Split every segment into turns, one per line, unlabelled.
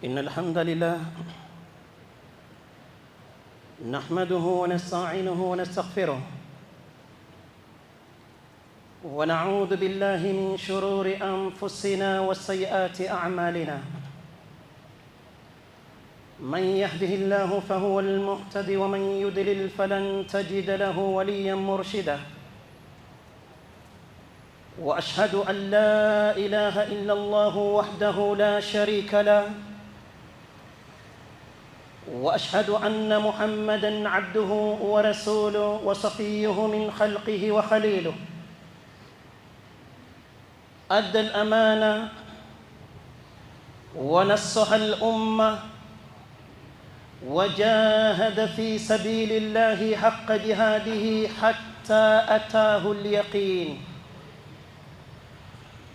إن الحمد لله نحمده ونستعينه ونستغفره ونعوذ بالله من شرور أنفسنا وسيئات أعمالنا. من يهده الله فهو المهتدي ومن يضلل فلن تجد له وليا مرشدا. وأشهد أن لا إله إلا الله وحده لا شريك له، وأشهد أن محمدًا عبده ورسوله وصفيه من خلقه وخليله. أدى الأمانة ونصح الأمة وجاهد في سبيل الله حق جهاده حتى أتاه اليقين.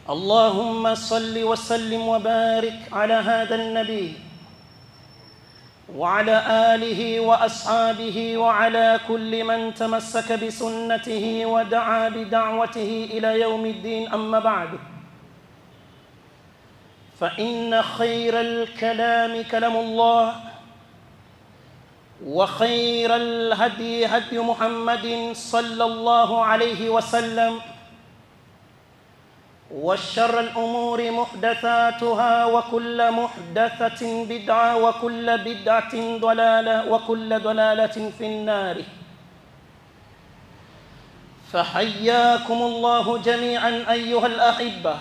اللهم صل وسلم وبارك على هذا النبي وعلى آله وأصحابه وعلى كل من تمسك بسنته ودعا بدعوته إلى يوم الدين. أما بعد، فإن خير الكلام كلام الله، وخير الهدي هدي محمد صلى الله عليه وسلم، وشر الأمور محدثاتها وكل محدثة بدعة وكل بدعة ضلالة وكل ضلالة في النار. فحياكم الله جميعا أيها الأحبة،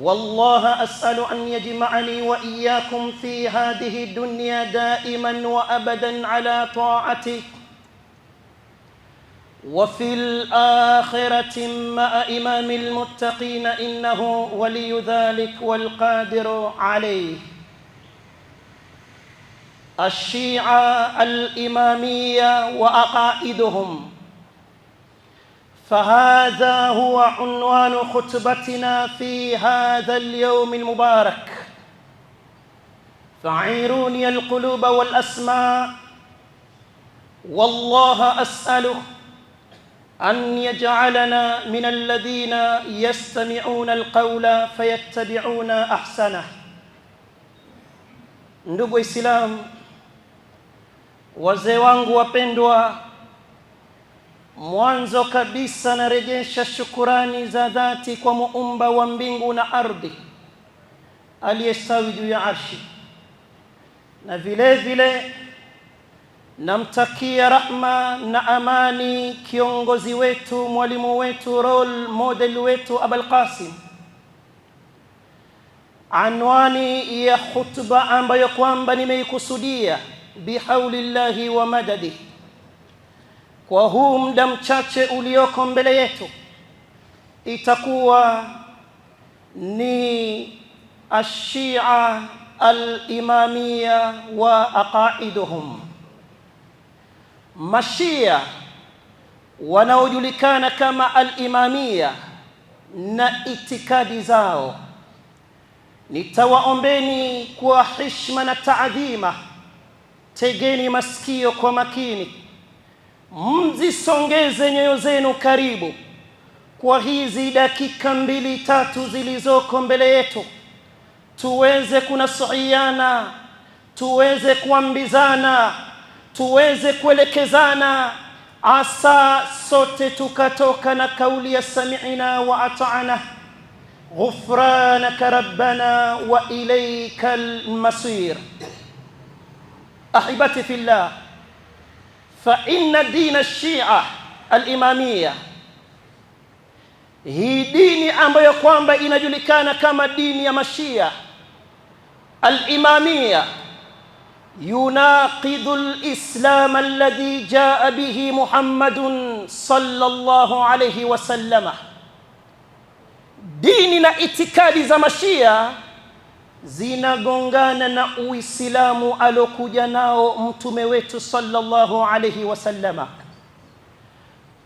والله أسأل أن يجمعني وإياكم في هذه الدنيا دائما وأبدا على طاعته، وفي الآخرة مع إمام المتقين، إنه ولي ذلك والقادر عليه. الشيعة الإمامية وعقائدهم، فهذا هو عنوان خطبتنا في هذا اليوم المبارك. فعيروني القلوب والأسماع، والله أسأله أن يجعلنا من الذين يستمعون القول فيتبعون أحسنه. Ndugu Islam, wazee wangu wapendwa, mwanzo kabisa narejesha shukurani za dhati kwa muumba wa mbingu na ardhi aliyestawi juu ya arshi, na vile vile namtakia rahma na amani kiongozi wetu, mwalimu wetu, role model wetu Abul Qasim. Anwani ya khutba ambayo kwamba nimeikusudia bihaulillahi wa madadi kwa huu muda mchache ulioko mbele yetu itakuwa ni Ashia al-Imamia wa aqaiduhum. Mashia wanaojulikana kama al-Imamia na itikadi zao, nitawaombeni kwa heshima na taadhima, tegeni masikio kwa makini, mzisongeze nyoyo zenu karibu kwa hizi dakika 2-3 zilizoko mbele yetu, tuweze kunasihiana, tuweze kuambizana, tuweze kuelekezana, asa sote tukatoka na kauli ya sami'na wa ata'na ghufranaka rabbana wa ilaykal masir. Ahibati fillah, fa inna dina Shia al-Imamia, hii dini ambayo kwamba inajulikana kama dini ya Mashia al-Imamia, يناقض الإسلام الذي جاء به محمد صلى الله عليه وسلم. Dini na itikadi za Mashia zinagongana na Uislamu alokuja nao mtume wetu sallallahu alayhi wasallama.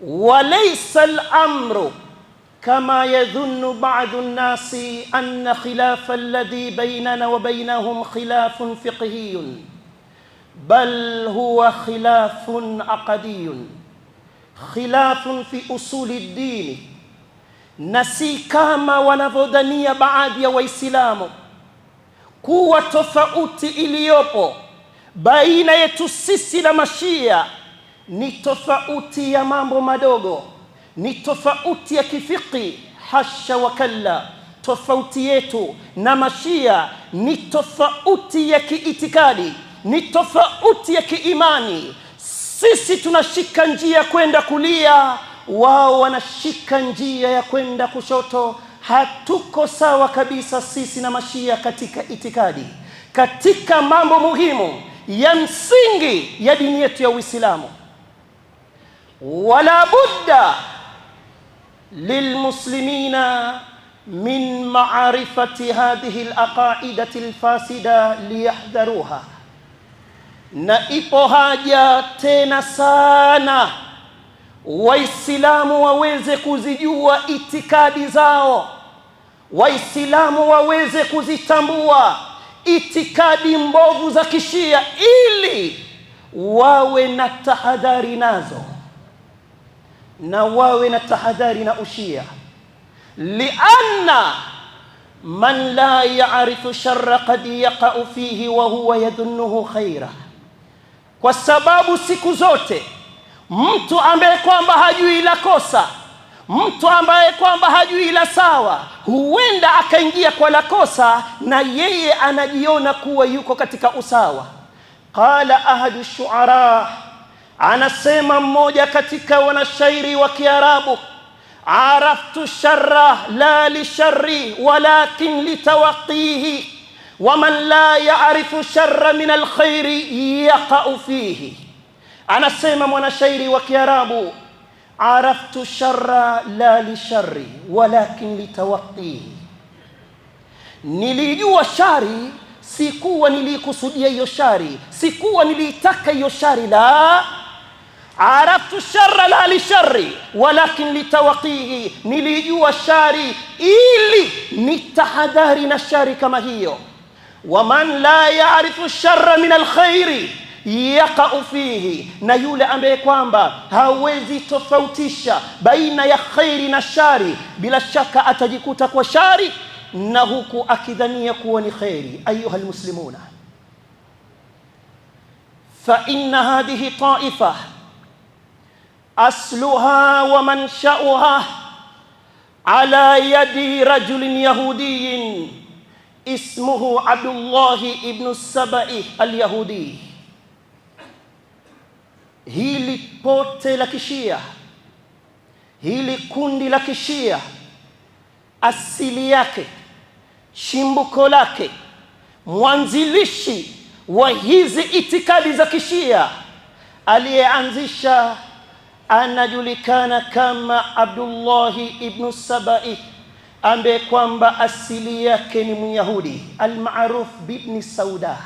Walaysa al-amru kama yadhunnu ba'du an-nasi anna khilafa alladhi baynana wa baynahum khilafun fiqhiyyun, bal huwa khilafun aqadiyyun, khilafun fi usuli ad-din. Na si kama wanavyodhania baadhi ya Waislamu kuwa tofauti iliyopo baina yetu sisi na Mashia ni tofauti ya mambo madogo, ni tofauti ya kifiki. Hasha wa kalla, tofauti yetu na Mashia ni tofauti ya kiitikadi, ni tofauti ya kiimani. Sisi tunashika njia kwenda kulia, wao wanashika njia ya kwenda kushoto. Hatuko sawa kabisa sisi na Mashia katika itikadi, katika mambo muhimu ya msingi ya dini yetu ya Uislamu. Wala budda lilmuslimina min ma'rifati hadhihi al-aqaidati al-fasida liyahdharuha. Na ipo haja tena sana Waislamu waweze kuzijua itikadi zao, Waislamu waweze kuzitambua itikadi mbovu za Kishia ili wawe na tahadhari nazo na wawe na tahadhari na Ushia. Lianna man la ya'rifu sharra qad yaqa'u fihi wa huwa yadhunnuhu khaira. Kwa sababu siku zote mtu ambaye kwamba hajui la kosa, mtu ambaye kwamba hajui la sawa, huenda akaingia kwa la kosa na yeye anajiona kuwa yuko katika usawa. Qala ahadu shuara, anasema mmoja katika wanashairi wa Kiarabu, araftu sharra la li sharri walakin litawaqihi waman la ya'rifu sharra min alkhairi yaqa'u fihi. Anasema mwanashairi wa Kiarabu, araftu sharra la li sharri walakin litawaqihi, nilijua shari, sikuwa nilikusudia hiyo shari, sikuwa nilitaka hiyo shari. La, araftu sharra la li sharri walakin litawaqihi, nilijua shari ili nitahadhari na shari kama hiyo. Waman la ya'rifu sharra min alkhairi yaqa'u fihi, na yule ambaye kwamba hawezi tofautisha baina ya khairi na shari, bila shaka atajikuta kwa shari na huku akidhania kuwa ni khairi. Ayuha almuslimuna, fa inna hadhihi ta'ifa asluha wa mansha'uha ala yadi rajulin yahudiyin ismuhu Abdullah ibn Sabai al-Yahudi. Hili pote la Kishia, hili kundi la Kishia, asili yake, chimbuko lake, mwanzilishi wa hizi itikadi za Kishia, aliyeanzisha anajulikana kama Abdullah ibn Sabai, ambaye kwamba asili yake ni Myahudi, almaruf bibni Sauda,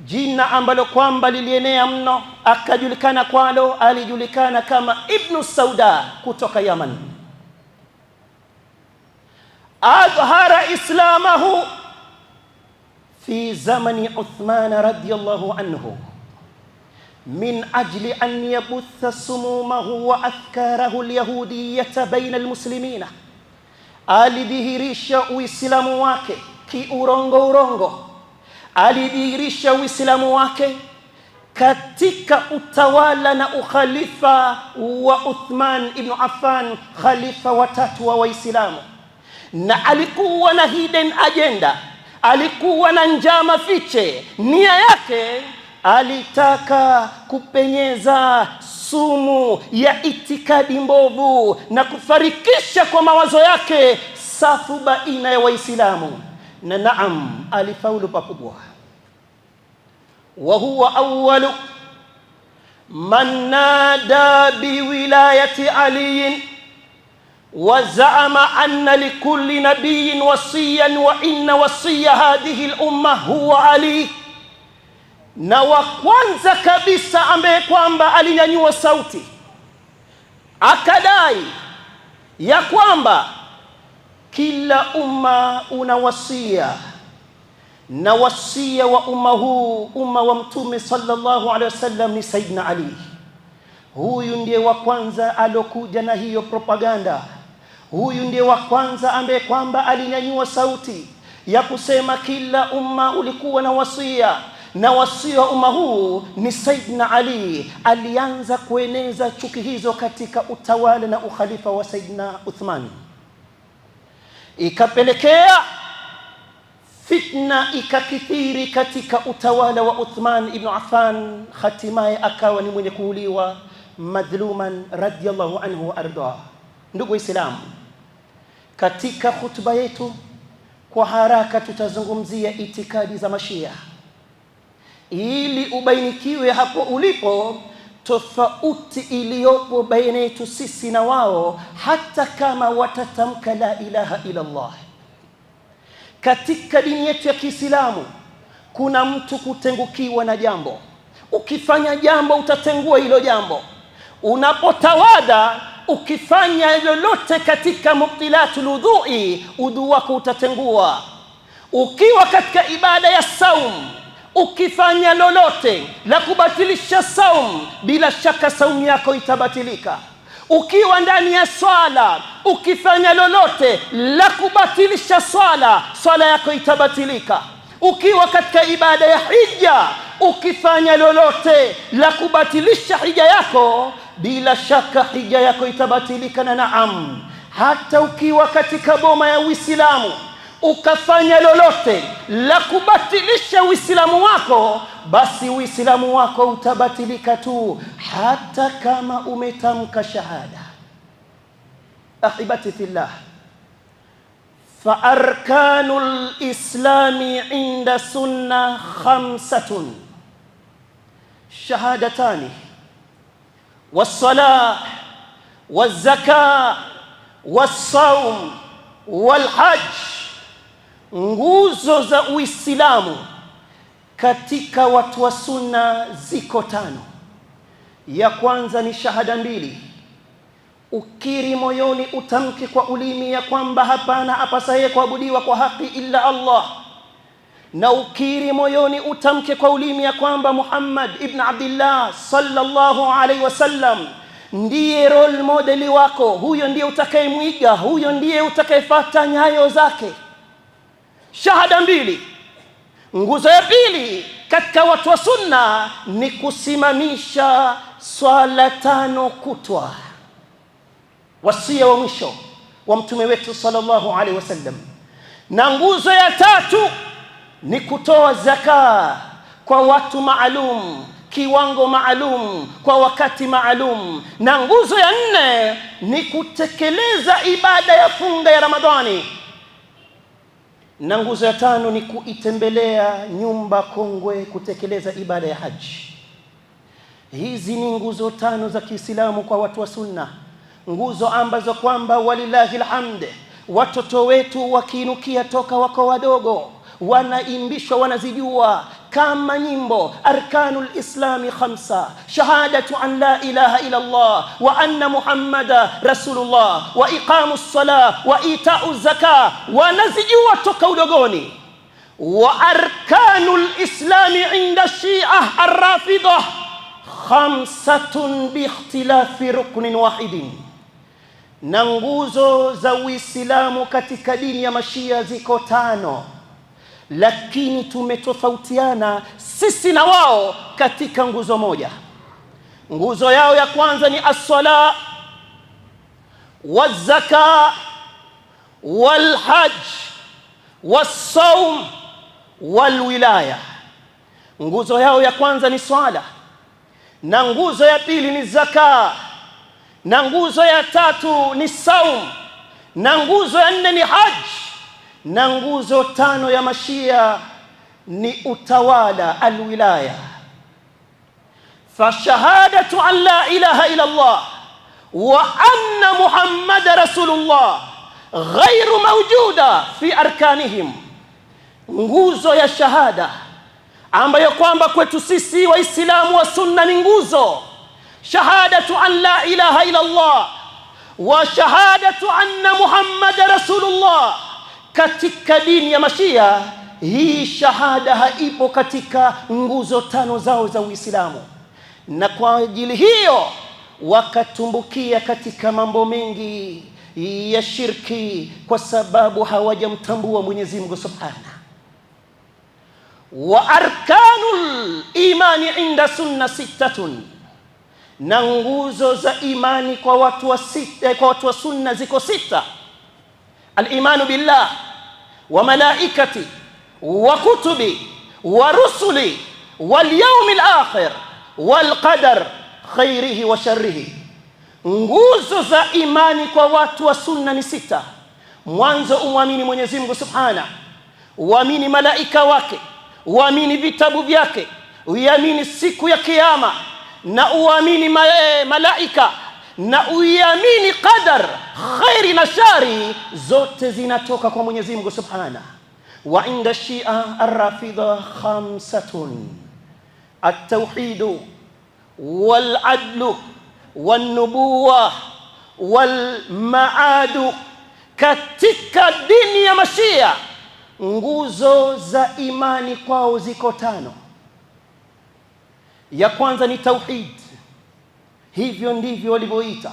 jina ambalo kwamba lilienea mno, akajulikana kwalo, alijulikana kama Ibn Sauda kutoka Yaman. Adhara islamahu fi zamani Uthman radiyallahu anhu min ajli an yabutha sumumahu wa afkarahu alyahudiyyah baina almuslimina. Alidhihirisha Uislamu wake kiurongo, alidhihirisha Uislamu wake katika utawala na ukhalifa wa Uthman ibn Affan, khalifa watatu wa Waislamu. Na alikuwa na hidden agenda, alikuwa na njama fiche. Nia yake alitaka kupenyeza sumu ya itikadi mbovu na kufarikisha kwa mawazo yake safu baina ya Waislamu. Na naam, alifaulu pakubwa. Wa huwa awwalu man nada biwilayati Ali wa zaama anna likulli nabiyyin wasiyan wa inna wasiya hadhihi al-umma huwa Ali. Na wa kwanza kabisa ambaye kwamba alinyanyua sauti akadai ya kwamba kila umma una wasia, na wasia wa umma huu, umma wa Mtume sallallahu alaihi wasallam, ni Sayyidina Ali. Huyu ndiye wa kwanza alokuja na hiyo propaganda. Huyu ndiye wa kwanza ambaye kwamba alinyanyua sauti ya kusema kila umma ulikuwa na wasia, na wasia wa umma huu ni Saidina Ali. Alianza kueneza chuki hizo katika utawala na ukhalifa wa Saidina Uthman, ikapelekea fitna ikakithiri katika utawala wa Uthman ibn Affan. Hatimaye akawa ni mwenye kuuliwa madhluman radiyallahu anhu wa arda. Ndugu Waislamu, katika hutuba yetu kwa haraka tutazungumzia itikadi za Mashia ili ubainikiwe hapo ulipo tofauti iliyopo baina yetu sisi na wao, hata kama watatamka la ilaha illa Allah. Katika dini yetu ya Kiislamu kuna mtu kutengukiwa na jambo. Ukifanya jambo utatengua hilo jambo. Unapotawada, ukifanya lolote katika mubtilatul udhui, udhu wako utatengua. Ukiwa katika ibada ya saum, ukifanya lolote la kubatilisha saum, bila shaka saumu yako itabatilika. Ukiwa ndani ya swala, ukifanya lolote la kubatilisha swala, swala yako itabatilika. Ukiwa katika ibada ya hija, ukifanya lolote la kubatilisha hija yako, bila shaka hija yako itabatilika. Na naam, hata ukiwa katika boma ya Uislamu ukafanya lolote la kubatilisha Uislamu wako, basi Uislamu wako utabatilika tu, hata kama umetamka shahada. Ahibati fillah, fa arkanul islami inda sunna khamsatun: shahadatani was-salah waz-zakah was-sawm wal-hajj. Nguzo za Uislamu katika watu wa sunna ziko 5. Ya kwanza ni shahada 2. Ukiri moyoni, utamke kwa ulimi ya kwamba hapana apasaye kuabudiwa kwa haki illa Allah, na ukiri moyoni utamke kwa ulimi ya kwamba Muhammad ibn Abdullah sallallahu alaihi wasallam ndiye role model wako, huyo ndiye utakayemwiga, huyo ndiye utakayefuata nyayo zake. Shahada 2. Nguzo ya 2 katika watu wa sunna ni kusimamisha swala 5 kutwa, wasia wa mwisho wa mtume wetu sallallahu alaihi wasallam. Na nguzo ya 3 ni kutoa zaka kwa watu maalum, kiwango maalum, kwa wakati maalum. Na nguzo ya 4 ni kutekeleza ibada ya funga ya Ramadhani. Na nguzo ya 5 ni kuitembelea nyumba kongwe, kutekeleza ibada ya haji. Hizi ni nguzo 5 za Kiislamu kwa watu wa sunna, nguzo ambazo kwamba walillahi alhamd watoto wetu wakiinukia toka wako wadogo wanaimbishwa, wanazijua kama nyimbo. Arkanul islami 5: shahadatu an la ilaha illa Allah wa anna Muhammada rasulullah wa iqamus salah wa ita'uz zakah, wanazijua toka udogoni. Wa arkanul islami inda shi'ah ar-rafidah 5 bi ikhtilafi ruknin wahidin. Na nguzo za Uislamu katika dini ya Mashia ziko 5, lakini tumetofautiana sisi na wao katika nguzo moja. Nguzo yao ya kwanza ni as-sala waz-zaka wal-hajj was-sawm wal-wilaya. Nguzo yao ya kwanza ni swala, na nguzo ya 2 ni zaka, na nguzo ya 3 ni saum, na nguzo ya 4 ni hajj, na nguzo 5 ya Mashia ni utawala, alwilaya. Fa shahadatu an la ilaha illa Allah wa anna Muhammada rasulullah ghairu mawjuda fi arkanihim. Nguzo ya shahada ambayo kwamba kwetu sisi Waislamu wa sunna ni nguzo shahadatu an la ilaha illa Allah wa shahadatu anna Muhammada rasulullah. Katika dini ya Mashia hii shahada haipo katika nguzo 5 zao za Uislamu, na kwa ajili hiyo wakatumbukia katika mambo mengi ya shirki, kwa sababu hawajamtambua Mwenyezi Mungu Subhanahu. Wa arkanul imani inda sunna sittatun, na nguzo za imani kwa watu wa sunna ziko sita. Al-imanu billah wa malaikati wa kutubi wa rusuli wal yawmil akhir wal qadar khairihi wa sharrihi. Nguzo za imani kwa watu wa sunna ni sita. Mwanzo, umwamini Mwenyezi Mungu Subhanahu, uamini malaika wake, uamini vitabu vyake, uamini siku ya kiyama, na uamini malaika, na uamini qadar khairi na shari, zote zinatoka kwa Mwenyezi Mungu Subhanahu. Wa inda Shia ar-Rafidha khamsatun: at-tauhid wal adlu wan nubuwa wal maadu. Katika dini ya Mashia nguzo za imani kwao ziko tano. Ya kwanza ni tauhid, hivyo ndivyo walivyoita.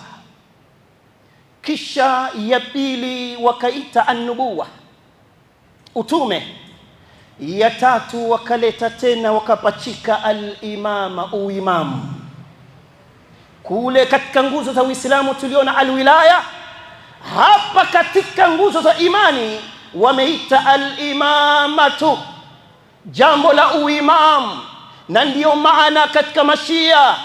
Kisha ya pili wakaita an-nubuwa, utume. Ya tatu wakaleta tena wakapachika al-imama, uimamu. Kule katika nguzo za Uislamu tuliona al-wilaya, hapa katika nguzo za imani wameita al-imamatu, jambo la uimamu. Na ndiyo maana katika Mashia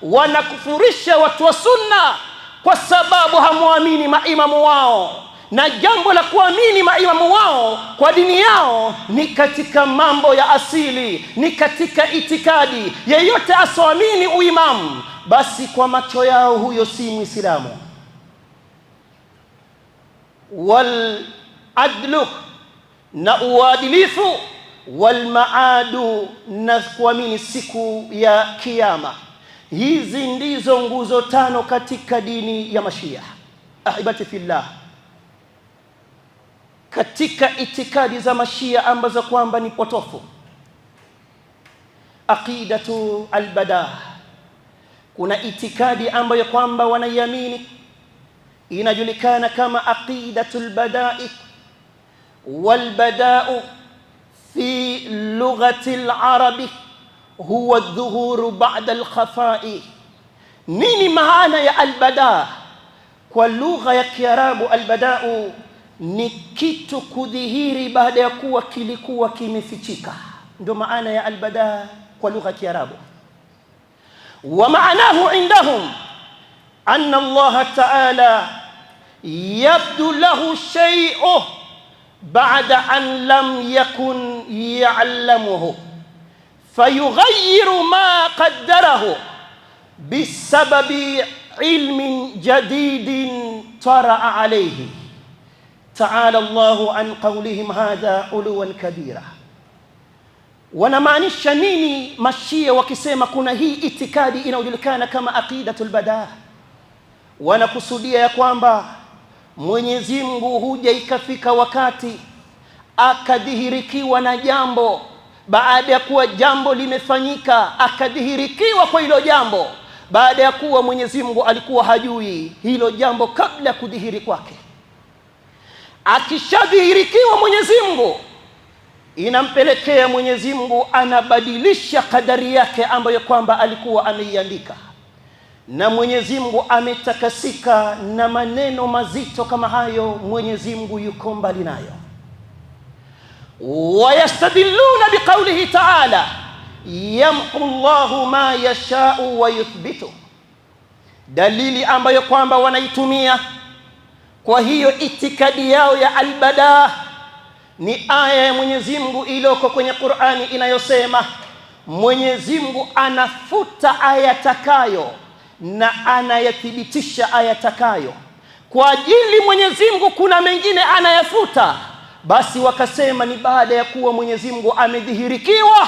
wanakufurisha watu wa sunna kwa sababu hamuamini maimamu wao, na jambo la kuamini maimamu wao kwa dini yao ni katika mambo ya asili, ni katika itikadi. Yeyote asoamini uimamu, basi kwa macho yao huyo si Muislamu. Wal adlu, na uadilifu. Wal maadu, na kuamini siku ya kiyama. Hizi ndizo nguzo tano katika dini ya Mashia. Ahibati fillah, katika itikadi za Mashia ambazo kwamba ni potofu, aqidatu al-bada, kuna itikadi ambayo kwamba wanaiamini inajulikana kama aqidatul bada'i. Wal bada'u fi lughati al-arabi huwa adh-dhuhuru ba'da al-khafa'i. Nini maana ya al-bada' kwa lugha ya Kiarabu? Al-bada'u ni kitu kudhihiri baada ya kuwa kilikuwa kimefichika, ndio maana ya al-bada' kwa lugha ya Kiarabu. Wa maanahu indahum anna Allah ta'ala yabdu lahu shay'un ba'da an lam yakun ya'lamuhu fayughayyiru ma qaddarahu bisababi ilmin jadidin tara'a alayhi. Ta'ala Allahu an qawlihim hadha uluwan kabira. Wanamaanisha nini Mashia wakisema kuna hii itikadi inayojulikana kama aqidatul bada? Wanakusudia ya kwamba Mwenyezi Mungu huja ikafika wakati akadhihirikiwa na jambo, baada ya kuwa jambo limefanyika akadhihirikiwa kwa hilo jambo, baada ya kuwa Mwenyezi Mungu alikuwa hajui hilo jambo kabla ya kudhihiri kwake. Akishadhihirikiwa Mwenyezi Mungu, inampelekea Mwenyezi Mungu anabadilisha kadari yake ambayo kwamba alikuwa ameiandika, na Mwenyezi Mungu ametakasika na maneno mazito kama hayo. Mwenyezi Mungu yuko mbali nayo. Wayastadilluna biqaulihi ta'ala yamhu Allahu ma yasha'u wa yuthbitu, dalili ambayo kwamba wanaitumia kwa hiyo itikadi yao ya albada ni aya ya Mwenyezi Mungu iliyoko kwenye Qur'ani inayosema Mwenyezi Mungu anafuta ayatakayo na anayathibitisha ayatakayo. Kwa ajili Mwenyezi Mungu kuna mengine anayafuta, basi wakasema ni baada ya kuwa Mwenyezi Mungu amedhihirikiwa,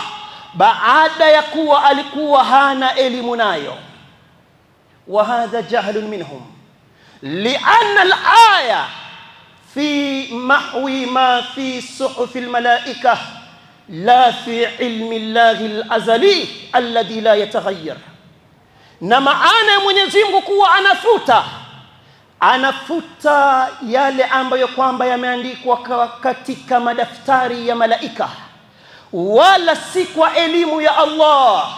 baada ya kuwa alikuwa hana elimu nayo. Wa hadha jahlun minhum lianna al-aya fi mahwi ma fi suhufi al-malaika la fi ilmi Allahi al-azali alladhi la yataghayyar. Na maana ya Mwenyezi Mungu kuwa anafuta anafuta yale ambayo kwamba yameandikwa katika madaftari ya malaika, wala si kwa elimu ya Allah.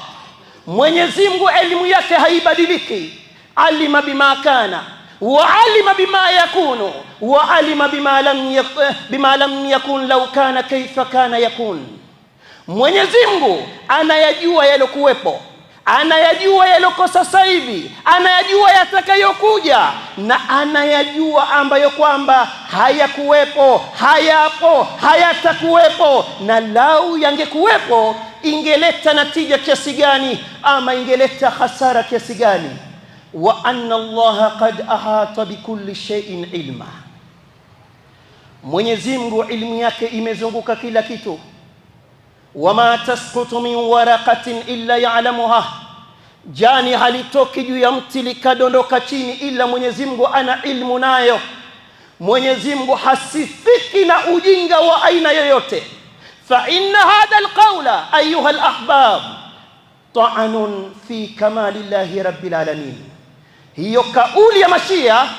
Mwenyezi Mungu elimu yake haibadiliki. Alima bima kana wa alima bima yakunu wa alima bima lam yakun law kana kaifa kana yakun. Mwenyezi Mungu anayajua yalokuwepo, anayajua yaloko sasa hivi, anayajua yatakayokuja, na anayajua ambayo kwamba hayakuwepo, hayapo, hayatakuwepo, na lau yangekuwepo ingeleta natija kiasi gani ama ingeleta hasara kiasi gani. Wa anna Allaha qad ahata bikulli shay'in ilma. Mwenyezi Mungu ilmu yake imezunguka kila kitu. Wama tasqutu min waraqatin illa ya'lamuha, jani halitoki juu ya mti likadondoka chini ila Mwenyezi Mungu ana ilmu nayo. Mwenyezi Mungu hasifiki na ujinga wa aina yoyote. Fa inna hadha alqawla ayuha alahbab ta'anun fi kamalillahi rabbil alamin. Hiyo kauli ya Mashia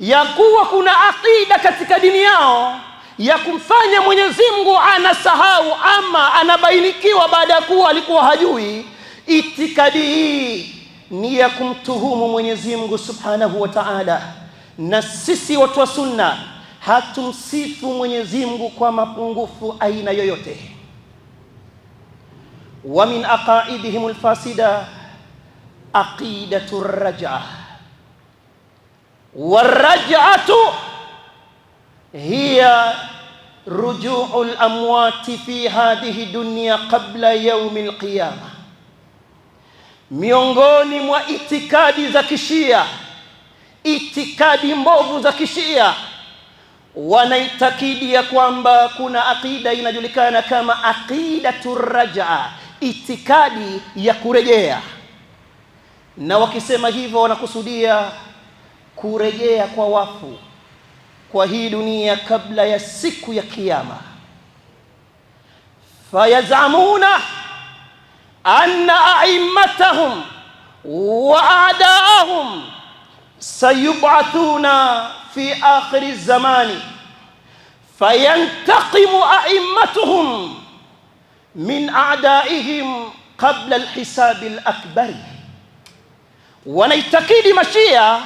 ya kuwa kuna aqida katika dini yao ya kumfanya Mwenyezi Mungu anasahau ama anabainikiwa baada ya kuwa alikuwa hajui, itikadi hii ni ya kumtuhumu Mwenyezi Mungu Subhanahu wa Ta'ala. Na sisi watu wa sunna hatumsifu Mwenyezi Mungu kwa mapungufu aina yoyote. Wa min aqaidihim alfasida aqidatu ar-raj'ah. War-raj'atu hiya ruju'ul amwati fi hadhihi dunya qabla yawmil qiyamah. Miongoni mwa itikadi za Kishia, itikadi mbovu za Kishia, wanaitakidi ya kwamba kuna aqida inajulikana kama aqidatur raj'a, itikadi ya kurejea. Na wakisema hivyo wanakusudia kurejea kwa wafu kwa hii dunia kabla ya siku ya kiyama. Fayazamuna anna a'immatahum wa a'da'ahum sayub'athuna fi akhir zamani fayantaqimu a'immatuhum min a'da'ihim qabla al-hisab al-akbar. Wanaitakidi Mashia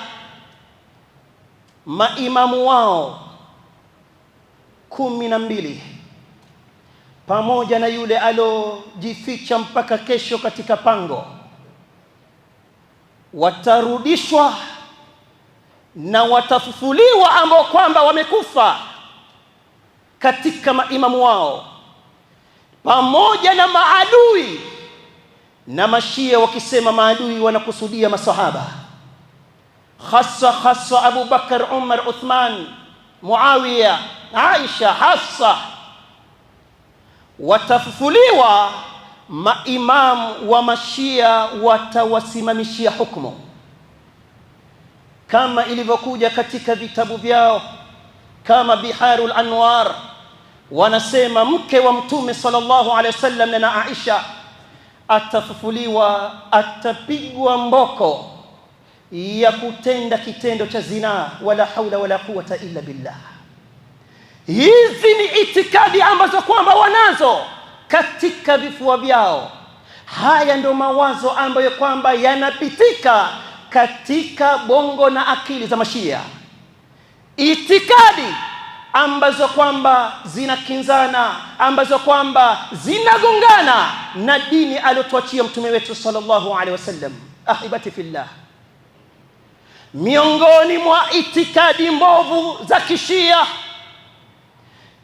maimamu wao 12 pamoja na yule alojificha mpaka kesho katika pango watarudishwa na watafufuliwa, ambao kwamba wamekufa katika maimamu wao pamoja na maadui. Na Mashia wakisema maadui wanakusudia masahaba, hasa Abu Bakar, Umar, Uthman, Muawiya, Aisha, Hafsa. Watafufuliwa maimamu wa Mashia, watawasimamishia hukumu kama ilivyokuja katika vitabu vyao kama Biharul Anwar. Wanasema mke wa Mtume sallallahu alaihi wasallam na Aisha atafufuliwa, atapigwa mboko ya kutenda kitendo cha zina, wala haula wala quwata illa billah. Hizi ni itikadi ambazo kwamba wanazo katika vifua vyao. Haya ndo mawazo ambayo kwamba yanapitika katika bongo na akili za Mashia, itikadi ambazo kwamba zinakinzana, ambazo kwamba zinagongana na dini aliyotuachia mtume wetu sallallahu alaihi wasallam. Ahibati fillah, miongoni mwa itikadi mbovu za Kishia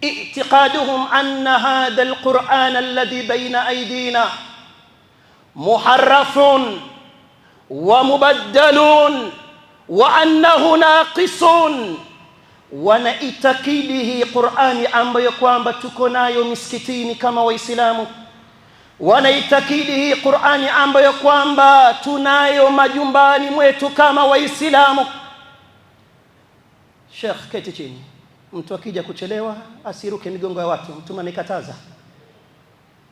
i'tiqaduhum anna hadha alquran alladhi bayna aydina muharrafun wa mubaddalun wa annahu naqisun. Wanaitakidi hii Qur'ani ambayo kwamba tuko nayo misikitini kama Waislamu, wanaitakidi hii Qur'ani ambayo kwamba tunayo majumbani mwetu kama Waislamu. Sheikh, keti chini. Mtu akija kuchelewa asiruke migongo ya watu, Mtume amekataza.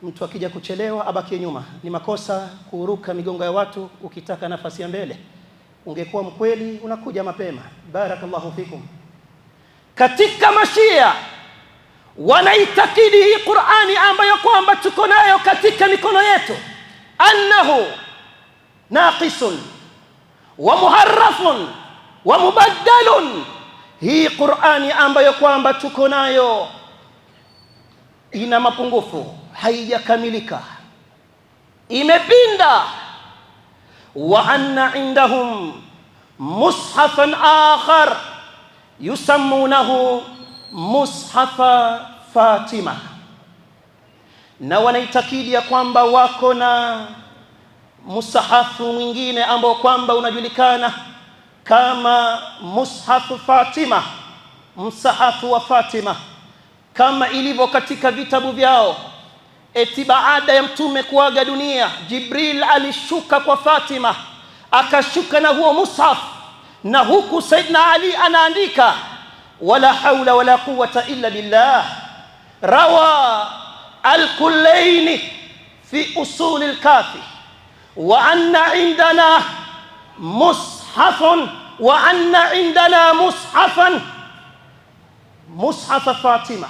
Mtu akija kuchelewa abaki nyuma. Ni makosa kuruka migongo ya watu ukitaka nafasi ya mbele. ungekuwa mkweli unakuja mapema. Barakallahu fikum. Katika mashia wanaitakidi hii Qur'ani ambayo kwamba tuko nayo katika mikono yetu annahu naqisun wa muharrafun wa mubaddalun. Hii Qur'ani ambayo kwamba tuko nayo ina mapungufu, haijakamilika, imepinda. Wa anna indahum mushafan akhar yusammunahu mushafa Fatima, na wanaitakidi ya kwamba wako na mushafu mwingine ambao kwamba unajulikana kama mushafu Fatima, msahafu wa Fatima, kama ilivyo katika vitabu vyao. Eti baada ya mtume kuaga dunia, Jibril alishuka kwa Fatima, akashuka na huo mushaf, na huku Saidna Ali anaandika wala haula wala quwwata illa billah. Rawa al-Kullaini fi usul al-Kafi wa anna indana mushafun wa anna indana mushafan mushaf Fatima,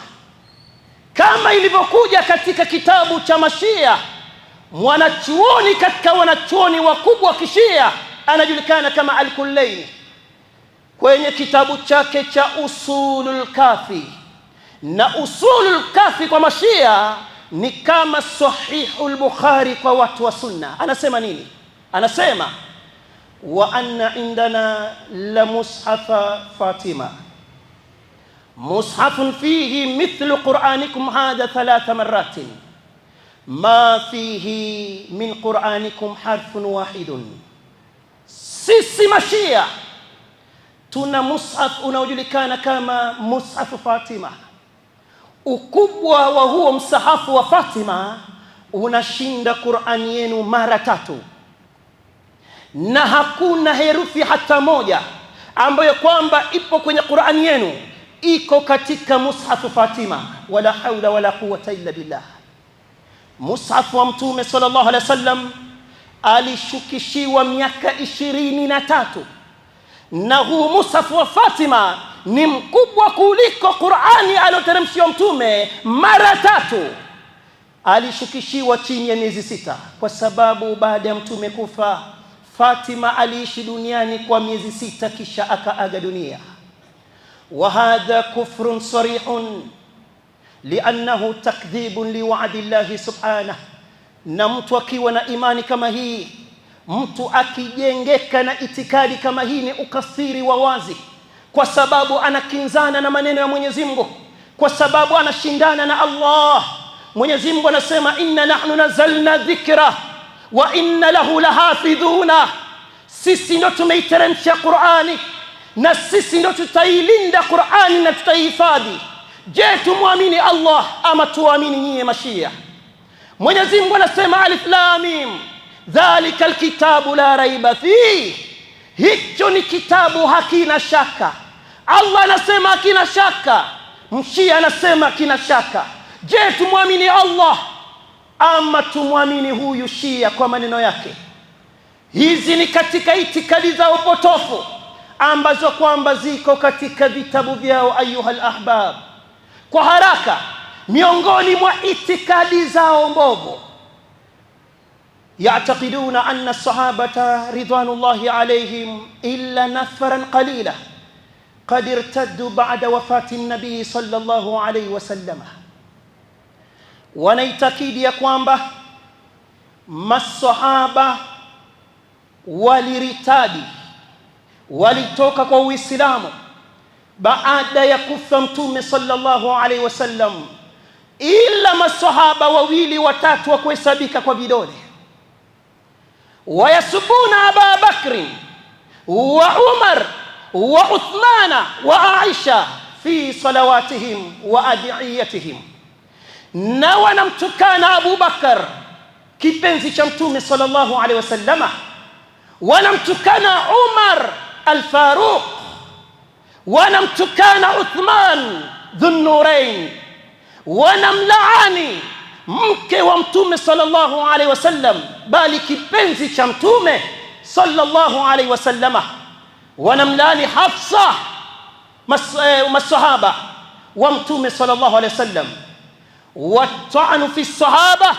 kama ilivyokuja katika kitabu cha Mashia. Mwanachuoni katika wanachuoni wakubwa wa Kishia anajulikana kama al-Kullaini, kwenye kitabu chake cha Usulul Kafi. Na Usulul Kafi kwa Mashia ni kama Sahihul Bukhari kwa watu wa Sunna. Anasema nini? Anasema wa anna indana la mushafa Fatima mushafun fihi mithlu qur'anikum hadha 3 marratin ma fihi min qur'anikum harfun wahidun. Sisi Mashia tuna mushaf unaojulikana kama mushafu Fatima. Ukubwa wa huo msahafu wa Fatima unashinda Qur'ani yenu mara 3, na hakuna herufi hata moja ambayo kwamba ipo kwenye Qur'ani yenu iko katika mushafu Fatima. Wala haula wala quwwata illa billah. Mushafu wa Mtume sallallahu alaihi wasallam alishukishiwa miaka 23, na huu mushafu wa Fatima ni mkubwa kuliko Qur'ani aliyoteremshiwa Mtume mara 3. Alishukishiwa chini ya miezi 6, kwa sababu baada ya Mtume kufa Fatima aliishi duniani kwa miezi 6 kisha akaaga dunia. Wa hadha kufrun sarihun li'annahu takdhibun liwa'di Allah subhanahu. Na mtu akiwa na imani kama hii, mtu akijengeka na itikadi kama hii, ni ukafiri wa wazi, kwa sababu anakinzana na maneno ya Mwenyezi Mungu, kwa sababu anashindana na Allah. Mwenyezi Mungu anasema inna nahnu nazzalna dhikra wa inna lahu lahafidhuna, sisi ndo tumeiteremsha Qur'ani na sisi ndo tutailinda Qur'ani na tutaihifadhi. Je, tumwamini Allah ama tuamini nyie Mashia? Mwenyezi Mungu anasema alif lam mim dhalika alkitabu la raiba fihi, hicho ni kitabu hakina shaka. Allah anasema hakina shaka, Mshia anasema kina shaka. Je, tumwamini Allah ama tumwamini huyu Shia kwa maneno yake? Hizi ni katika itikadi za upotofu ambazo kwamba ziko katika vitabu vyao. Ayuhal ahbab, kwa haraka, miongoni mwa itikadi zao mbovu, ya'taqiduna anna as-sahabata ridwanullahi alayhim illa nafaran qalila qad irtaddu ba'da wafati an-nabi sallallahu alayhi wasallam. Wanaitakidi ya kwamba masahaba waliritadi, walitoka kwa Uislamu baada ya kufa Mtume sallallahu alaihi wasallam, ila masahaba 2 watatu wa kuhesabika kwa vidole. Wayasubuna Aba Bakr wa Umar wa Uthmana wa Aisha fi salawatihim wa adiyatihim, na wanamtukana Abu Bakar kipenzi cha Mtume sallallahu alaihi wasallama, wanamtukana Umar al-Faruq, wanamtukana Uthman dhun-nurain, wanamlaani mke wa Mtume sallallahu alaihi wasallam, bali kipenzi cha Mtume sallallahu alayhi wasallama wanamlani Hafsa masahaba wa mtume sallallahu alayhi wasallam. Wat'anu fi sahaba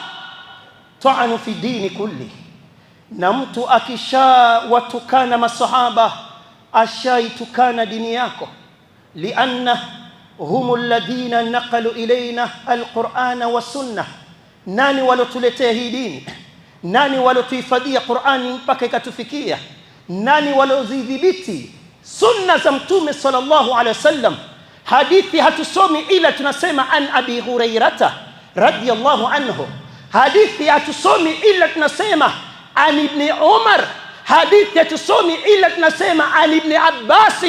ta'anu fi dini kulli, na mtu akishawatukana masahaba ashaitukana dini yako. Lianna humu alladhina naqalu ilayna alqur'ana wa sunnah, nani walotuletea hii dini? Nani walotuhifadhia Qur'ani mpaka ikatufikia? Nani walozidhibiti sunna za mtume sallallahu alaihi wasallam? Hadithi hatusomi ila tunasema an Abi Hurairata radiyallahu anhu. Hadithi hatusomi ila tunasema an Ibn Umar. Hadithi hatusomi ila tunasema an Ibn Abbas.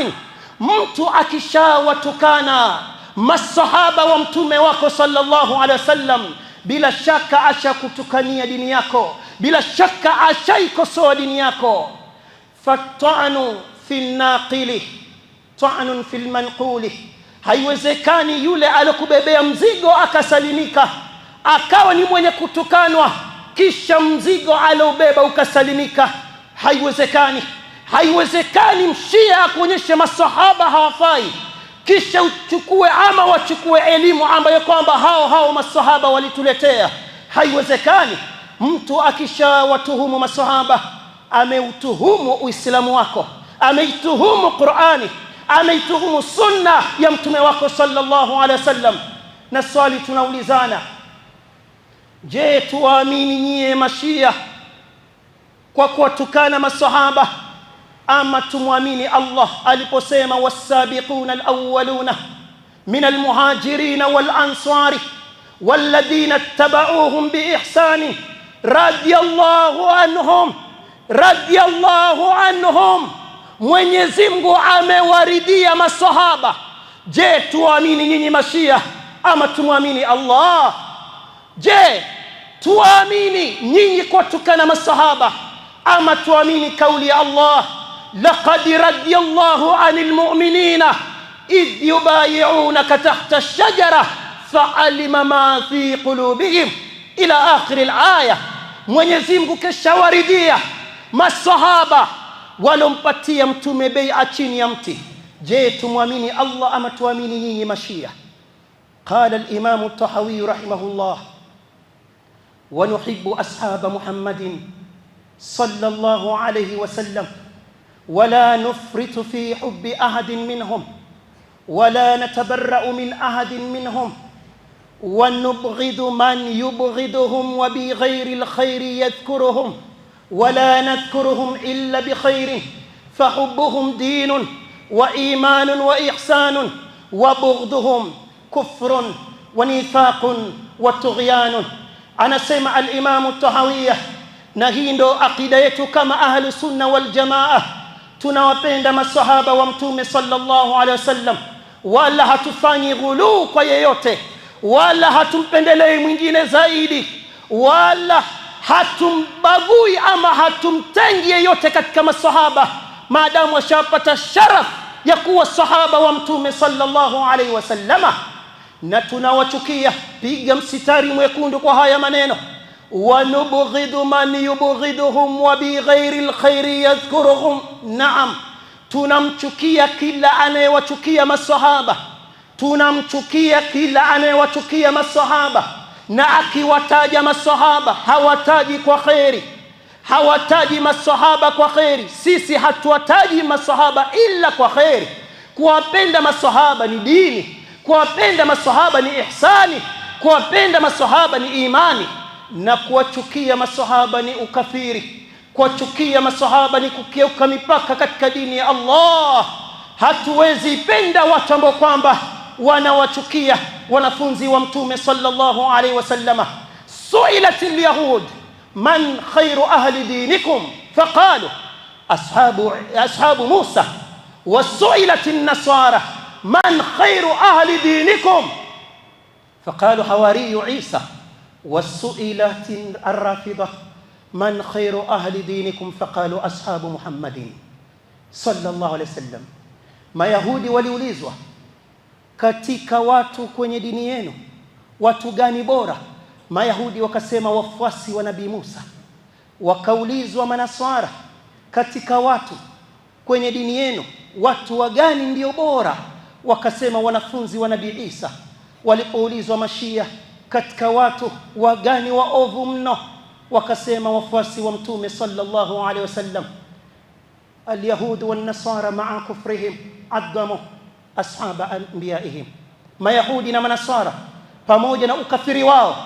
Mtu akishawatukana masahaba wa mtume wako sallallahu alaihi wasallam, bila shaka ashakutukania dini yako, bila shaka ashaikosoa dini yako. Fat'anu fi naqili ta'nun fil manquli. Haiwezekani yule alokubebea mzigo akasalimika, akawa ni mwenye kutukanwa kisha mzigo alobeba ukasalimika. Haiwezekani. Haiwezekani mshia akuonyeshe masahaba hawafai kisha uchukue ama wachukue elimu ambayo kwamba hao masahaba walituletea. Haiwezekani. Mtu akishawatuhumu masahaba ameutuhumu Uislamu wako, ameituhumu Qur'ani, ameituhumu sunna ya mtume wako sallallahu alaihi wasallam. Na swali tunaulizana, je, tuamini nyie mashia kwa kuwatukana masahaba ama tumwamini Allah aliposema was-sabiquna al-awwaluna min al-muhajirin wal-ansari walladhina ittaba'uuhum bi-ihsan radiyallahu anhum. Mwenyezi Mungu amewaridhia masahaba. Je, tuamini nyinyi mashia ama tumwamini Allah? Je, tuamini nyinyi kwa tukana masahaba ama tuamini kauli ya Allah, laqad radiyallahu 'anil mu'minina idh yubayi'unaka tahta ash-shajara fa'alima ma fi qulubihim ila akhir al-aya. Mwenyezi Mungu keshawaridhia masahaba walompatia mtume bai'a chini ya mti. Je, tumwamini Allah ama tuamini nyinyi mashia? Qala al-imam at-Tahawi rahimahullah, wa nuhibbu ashab Muhammadin sallallahu alayhi wa sallam ولا نفرط في حب أحد منهم ولا نتبرأ من أحد منهم ونبغض من يبغضهم وبغير الخير يذكرهم ولا نذكرهم إلا بخير فحبهم دين وإيمان وإحسان وبغضهم كفر ونفاق وطغيان. أنا سمع الإمام الطحاوية نهيندو عقيدته كما أهل السنة والجماعة. Tunawapenda masahaba wa mtume sallallahu alaihi wasallam, wala hatufanyi ghulu kwa yeyote, wala hatumpendelei mwingine zaidi, wala hatumbagui ama hatumtengi yeyote katika masahaba, maadamu washapata sharaf ya kuwa sahaba wa mtume sallallahu alaihi wasallama. Na tunawachukia, piga msitari mwekundu kwa haya maneno, وَنُبْغِضُ مَنْ يُبْغِضُهُمْ وَبِغَيْرِ الْخَيْرِ يَذْكُرُهُمْ. Naam, tunamchukia kila anayewachukia masahaba, tunamchukia kila anayewachukia masahaba, na akiwataja masahaba hawataji kwa khairi, hawataji masahaba kwa khairi. Sisi hatuwataji masahaba illa kwa khairi. Kuwapenda masahaba ni dini, kuwapenda masahaba ni ihsani, kuwapenda masahaba ni imani, na kuwachukia masahaba ni ukafiri. Kuwachukia masahaba ni kukiuka mipaka katika dini ya Allah. Hatuwezi penda watu ambao kwamba wanawachukia wanafunzi wa mtume sallallahu alaihi wasallama. Su'ilat al-yahud man khairu ahli dinikum faqalu ashabu Musa, wa su'ilat an-nasara man khairu ahli dinikum faqalu hawariyu Isa, وسئلت الرافضة من خير أهل دينكم فقالوا أصحاب محمد صلى الله عليه وسلم. Mayahudi waliulizwa, katika watu kwenye dini yenu watu gani bora? Mayahudi wakasema wafuasi wa Nabii Musa. Wakaulizwa manaswara, katika watu kwenye dini yenu watu wagani ndio bora? Wakasema wanafunzi wa Nabii Isa. Walipoulizwa Mashia, katika watu wagani waovu mno? Wakasema wafuasi wa Mtume sallallahu alaihi wasallam. Alyahud wan nasara ma'a kufrihim addamu ashaba anbiyaihim, mayahudi na manasara pamoja na ukafiri wao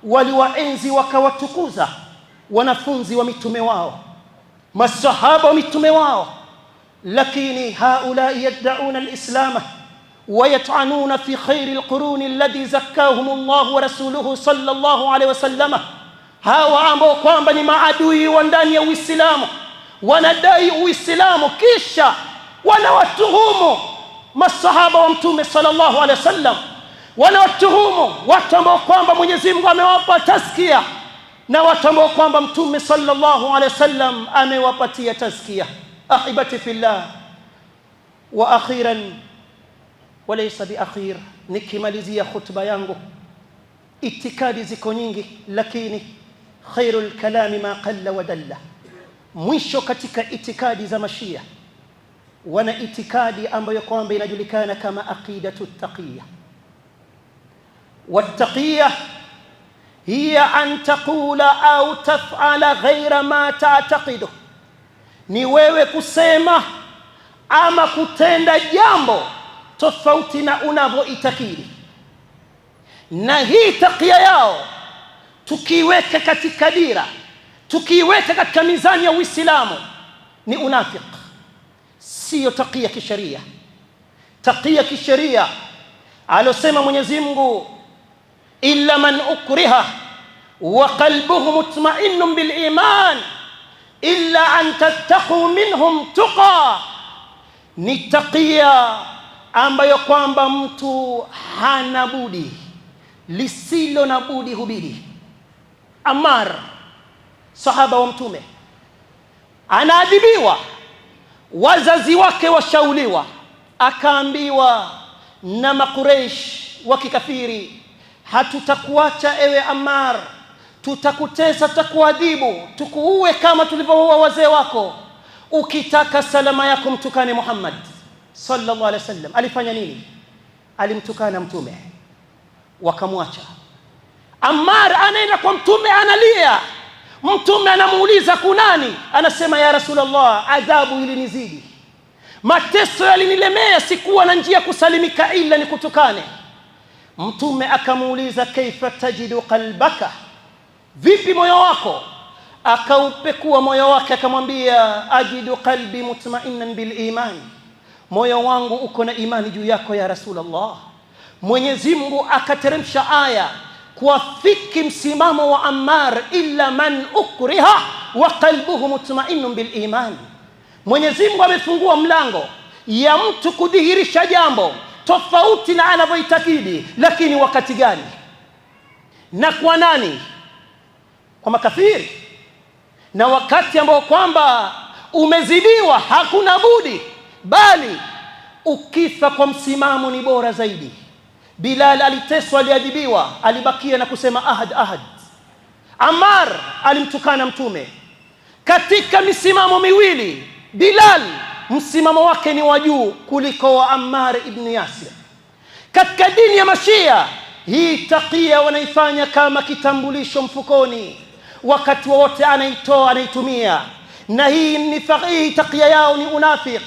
waliwaenzi wakawatukuza wanafunzi wa mitume wao, masahaba wa mitume wao. Lakini haulai yad'una al-islam wa yat'anuna fi khairi al-quruni alladhi zakkahum Allah wa rasuluhu sallallahu alayhi wasallam. Hawa ambao kwamba ni maadui wa ndani ya Uislamu, wanadai Uislamu kisha wanawatuhumu masahaba wa Mtume sallallahu alayhi wasallam, wanawatuhumu watu ambao kwamba Mwenyezi Mungu amewapa tazkia na watu ambao kwamba Mtume sallallahu alayhi wasallam amewapatia tazkia. Ahibati fillah, wa akhiran walaysa biakhir, nikimalizia khutba yangu, itikadi ziko nyingi lakini khairul kalami ma qalla wa dalla. Mwisho katika itikadi za Mashia wana itikadi ambayo kwamba inajulikana kama aqidatu taqiyya. Wattaqiyya hiya an taqula au taf'ala ghayra ma ta'taqidu, ni wewe kusema ama kutenda jambo tofauti na unavyoitakidi. Na hii taqiya yao tukiweka katika dira, tukiweka katika mizani ya Uislamu, ni unafiq, sio taqiya kisheria. Taqiya kisheria alosema Mwenyezi Mungu, illa man ukriha wa qalbuhu mutma'innun bil iman illa an tattaqu minhum tuqa, ni taqiya ambayo kwamba mtu hana budi, lisilo na budi hubidi. Ammar, sahaba wa Mtume, anaadhibiwa, wazazi wake washauliwa, akaambiwa na Makureish wa kikafiri, hatutakuacha ewe Ammar, tutakutesa, tutakuadhibu, tukuue kama tulivyoua wazee wako. Ukitaka salama yako mtukane Muhammad sallallahu alaihi wasallam. Alifanya nini? Alimtukana Mtume, wakamwacha. Ammar anaenda kwa Mtume, analia. Mtume anamuuliza kunani? Anasema ya Rasulullah, adhabu ilinizidi, mateso yalinilemea, sikuwa na njia kusalimika ila nikutukane. Mtume akamuuliza kaifa tajidu qalbaka, vipi moyo wako? Akaupekua moyo wake, akamwambia ajidu qalbi mutma'innan bil iman, moyo wangu uko na imani juu yako ya Rasulullah. Mwenyezi Mungu akateremsha aya kuafiki msimamo wa Ammar, illa man ukriha wa qalbuhu mutma'innun bil iman. Mwenyezi Mungu amefungua mlango ya mtu kudhihirisha jambo tofauti na anavyoitakidi, lakini wakati gani na kwa nani? Kwa makafiri. Na wakati ambao kwamba umezidiwa, hakuna budi bali ukifa kwa msimamo ni bora zaidi. Bilal aliteswa, aliadhibiwa, alibakia na kusema ahad ahad. Ammar alimtukana Mtume. Katika misimamo miwili, Bilal msimamo wake ni wa juu kuliko wa Ammar ibn Yasir. Katika dini ya Mashia, hii taqiya wanaifanya kama kitambulisho mfukoni, wakati wote anaitoa, anaitumia. Na hii taqiya yao ni unafiq.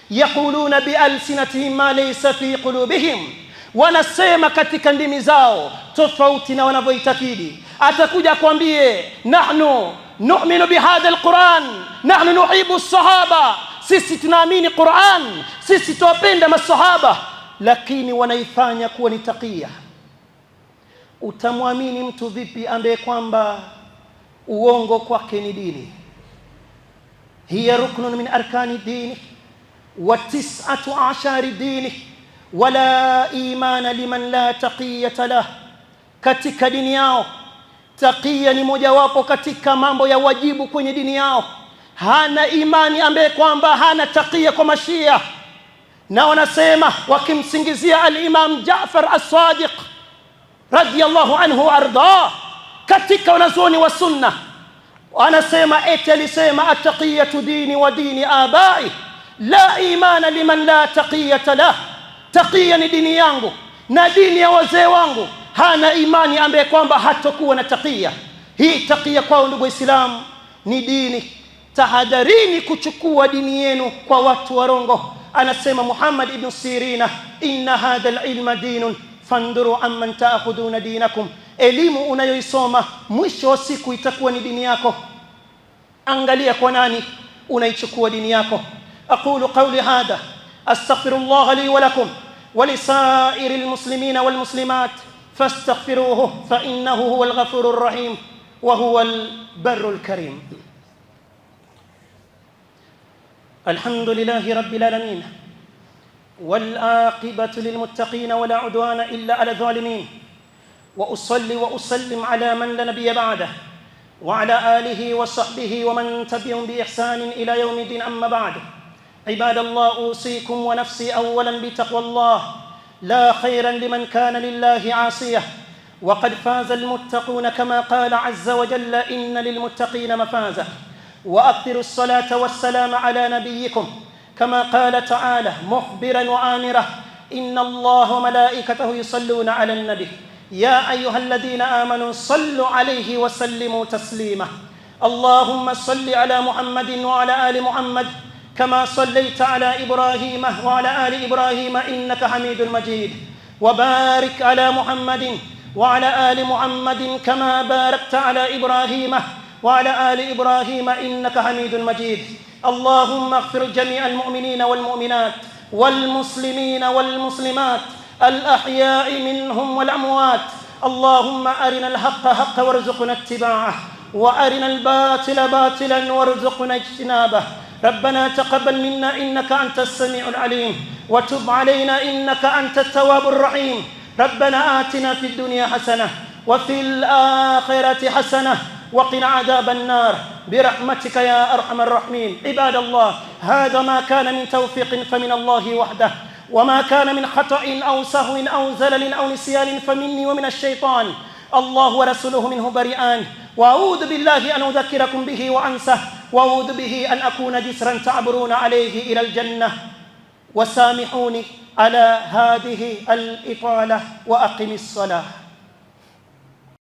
Yaquluna bi alsinatihim ma laysa fi qulubihim, wanasema katika ndimi zao tofauti na wanavyoitakidi. Atakuja kwambie nahnu nu'minu bihadha alquran, nahnu nuhibu as-sahaba, sisi tunaamini Qur'an, sisi tuwapenda masahaba, lakini wanaifanya kuwa ni taqiya. Utamwamini mtu vipi ambaye kwamba uongo kwake ni dini? Hiya ruknun min arkani dini wa 19 dini, wala imana liman la taqiyata lah. Katika dini yao taqiya ni mojawapo katika mambo ya wajibu kwenye dini yao. Hana imani ambaye kwamba hana taqiya kwa Mashia. Na wanasema wakimsingizia al-Imam Jaafar as-Sadiq radiyallahu anhu arda, katika wanazuoni wa sunna, anasema eti alisema attaqiyatu dini wa dini abai la imana liman la taqiyata lah. Taqiya ni dini yangu na dini ya wazee wangu, hana imani ambaye kwamba hatakuwa na taqiya. Hii taqiya kwa ndugu Waislamu ni dini. Tahadharini kuchukua dini yenu kwa watu warongo. Anasema Muhammad ibn Sirina, inna hadha al-ilma dinun fanduru amman ta'khuduna dinakum. Elimu unayoisoma mwisho wa siku itakuwa ni dini yako. Angalia kwa nani unaichukua dini yako. Aqulu qawli hadha astaghfirullah li wa lakum wa lisairil muslimina wal muslimat fastaghfiruhu fa innahu huwal ghafurur rahim wa huwal barrul karim. الحمد لله رب العالمين والعاقبة للمتقين ولا عدوان إلا على الظالمين، وأصلي وأسلم على من لا نبي بعده وعلى آله وصحبه ومن تبعهم بإحسان إلى يوم الدين. أما بعد، عباد الله، أوصيكم ونفسي أولا بتقوى الله، لا خيرا لمن كان لله عاصية، وقد فاز المتقون كما قال عز وجل إن للمتقين مفازة. وأكثروا الصلاة والسلام على نبيكم كما قال تعالى مخبرا وآمرا إن الله وملائكته يصلون على النبي يا أيها الذين آمنوا صلوا عليه وسلموا تسليما. اللهم صل على محمد وعلى آل محمد كما صليت على إبراهيم وعلى آل إبراهيم إنك حميد مجيد، وبارك على محمد وعلى آل محمد كما باركت على إبراهيم وعلى آل إبراهيم إنك حميد مجيد. اللهم اغفر جميع المؤمنين والمؤمنات والمسلمين والمسلمات الأحياء منهم والأموات. اللهم أرنا الحق حقا وارزقنا اتباعه، وأرنا الباطل باطلا وارزقنا اجتنابه. ربنا تقبل منا إنك أنت السميع العليم، وتب علينا إنك أنت التواب الرحيم. ربنا آتنا في الدنيا حسنة وفي الآخرة حسنة وقنا عذاب النار برحمتك يا أرحم الراحمين. عباد الله، هذا ما كان من توفيق فمن الله وحده، وما كان من خطأ أو سهو أو زلل أو نسيان فمني ومن الشيطان. الله ورسوله منه بريئان، وأعوذ بالله أن أذكركم به وأنسه، وأعوذ به أن أكون جسرا تعبرون عليه إلى الجنة. وسامحوني على هذه الإطالة، وأقم الصلاة.